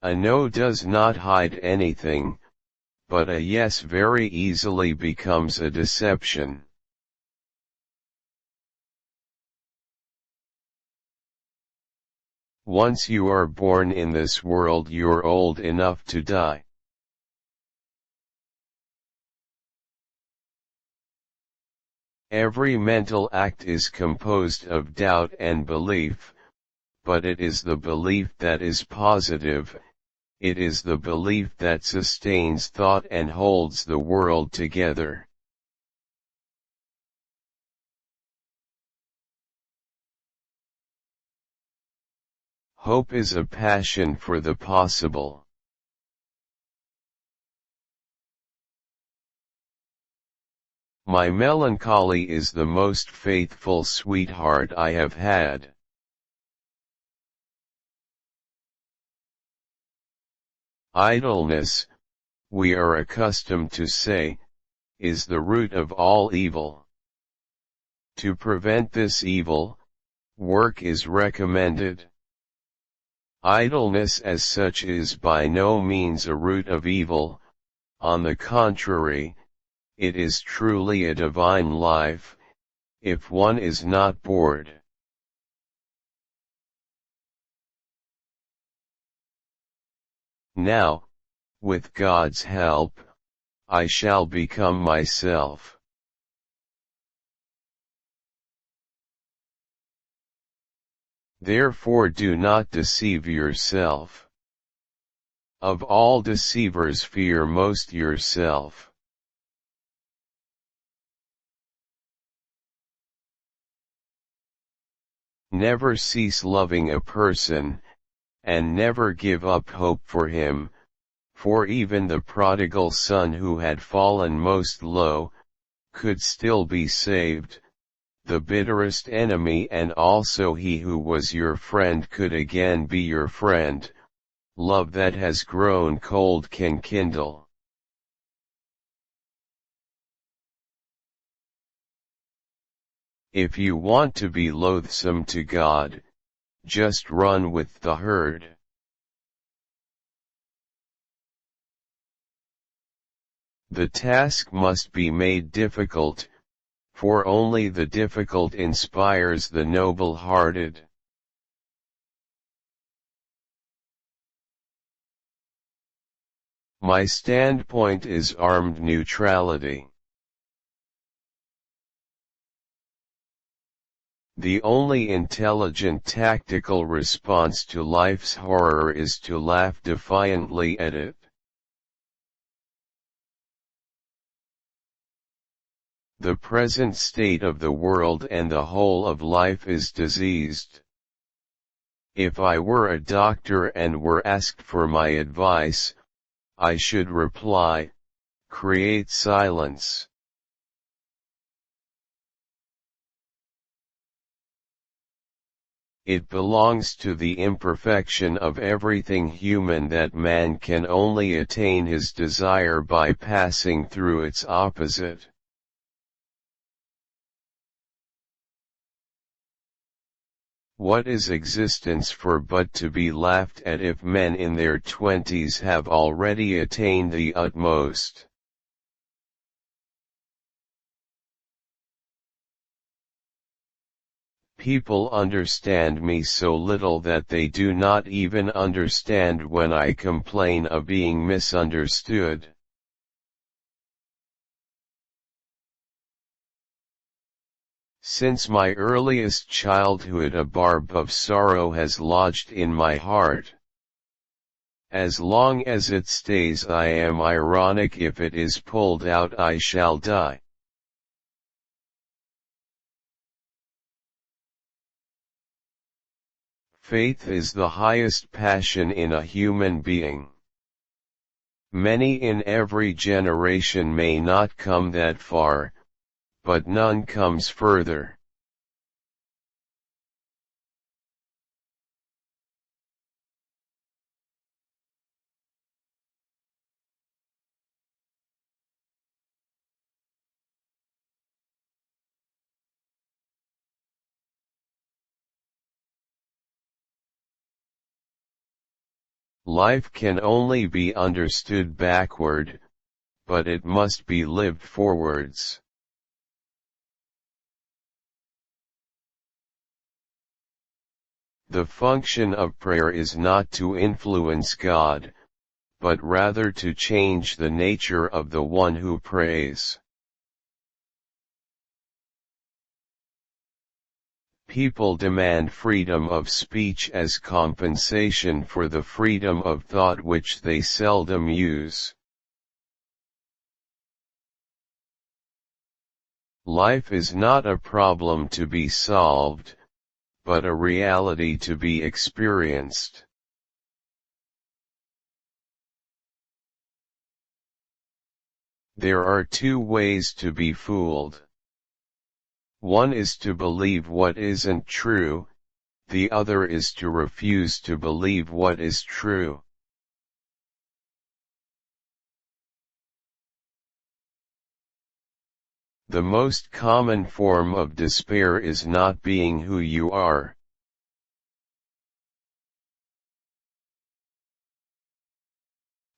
A no does not hide anything, but a yes very easily becomes a deception. Once you are born in this world, you're old enough to die. Every mental act is composed of doubt and belief, but it is the belief that is positive, it is the belief that sustains thought and holds the world together. Hope is a passion for the possible. My melancholy is the most faithful sweetheart I have had. Idleness, we are accustomed to say, is the root of all evil. To prevent this evil, work is recommended. Idleness as such is by no means a root of evil, on the contrary, it is truly a divine life, if one is not bored. Now, with God's help, I shall become myself. Therefore do not deceive yourself. Of all deceivers fear most yourself. Never cease loving a person, and never give up hope for him, for even the prodigal son who had fallen most low, could still be saved. The bitterest enemy and also he who was your friend could again be your friend. Love that has grown cold can kindle. If you want to be loathsome to God, just run with the herd. The task must be made difficult, for only the difficult inspires the noble-hearted. My standpoint is armed neutrality. The only intelligent tactical response to life's horror is to laugh defiantly at it. The present state of the world and the whole of life is diseased. If I were a doctor and were asked for my advice, I should reply, create silence. It belongs to the imperfection of everything human that man can only attain his desire by passing through its opposite. What is existence for but to be laughed at if men in their 20s have already attained the utmost? People understand me so little that they do not even understand when I complain of being misunderstood. Since my earliest childhood a barb of sorrow has lodged in my heart. As long as it stays I am ironic, if it is pulled out I shall die. Faith is the highest passion in a human being. Many in every generation may not come that far, but none comes further. Life can only be understood backward, but it must be lived forwards. The function of prayer is not to influence God, but rather to change the nature of the one who prays. People demand freedom of speech as compensation for the freedom of thought which they seldom use. Life is not a problem to be solved, but a reality to be experienced. There are two ways to be fooled. One is to believe what isn't true, the other is to refuse to believe what is true. The most common form of despair is not being who you are.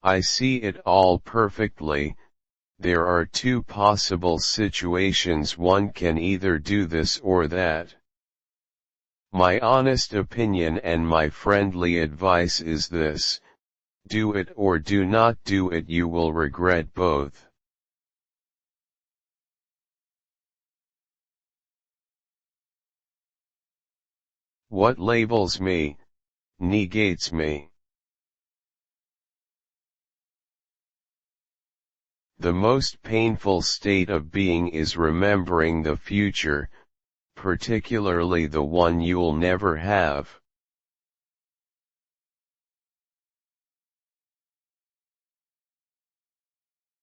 I see it all perfectly. There are two possible situations: one can either do this or that. My honest opinion and my friendly advice is this: do it or do not do it, you will regret both. What labels me, negates me. The most painful state of being is remembering the future, particularly the one you'll never have.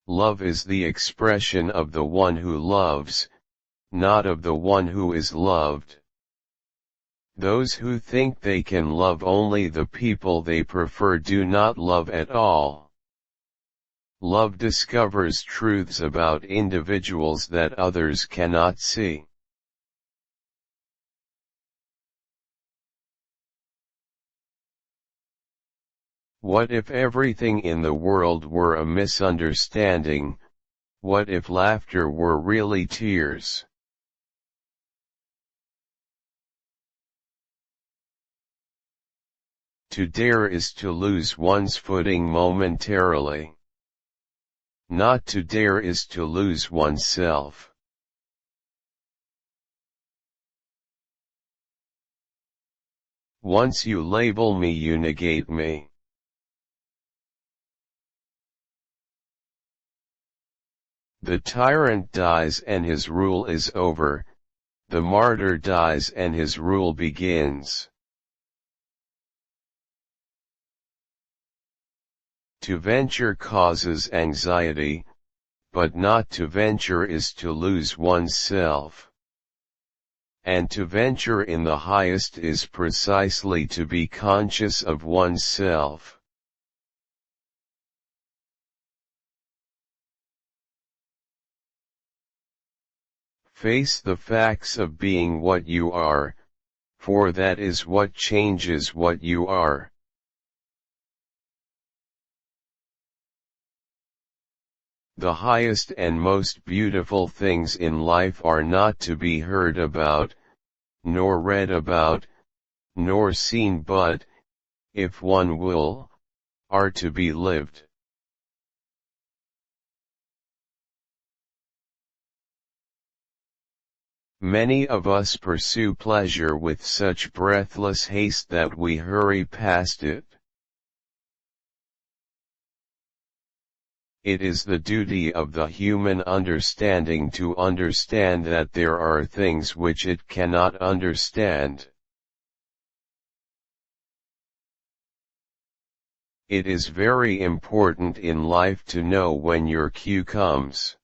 Love is the expression of the one who loves, not of the one who is loved. Those who think they can love only the people they prefer do not love at all. Love discovers truths about individuals that others cannot see. What if everything in the world were a misunderstanding? What if laughter were really tears? To dare is to lose one's footing momentarily. Not to dare is to lose oneself. Once you label me, you negate me. The tyrant dies and his rule is over, the martyr dies and his rule begins. To venture causes anxiety, but not to venture is to lose one's self. And to venture in the highest is precisely to be conscious of one's self. Face the facts of being what you are, for that is what changes what you are. The highest and most beautiful things in life are not to be heard about, nor read about, nor seen, but, if one will, are to be lived. Many of us pursue pleasure with such breathless haste that we hurry past it. It is the duty of the human understanding to understand that there are things which it cannot understand. It is very important in life to know when your cue comes.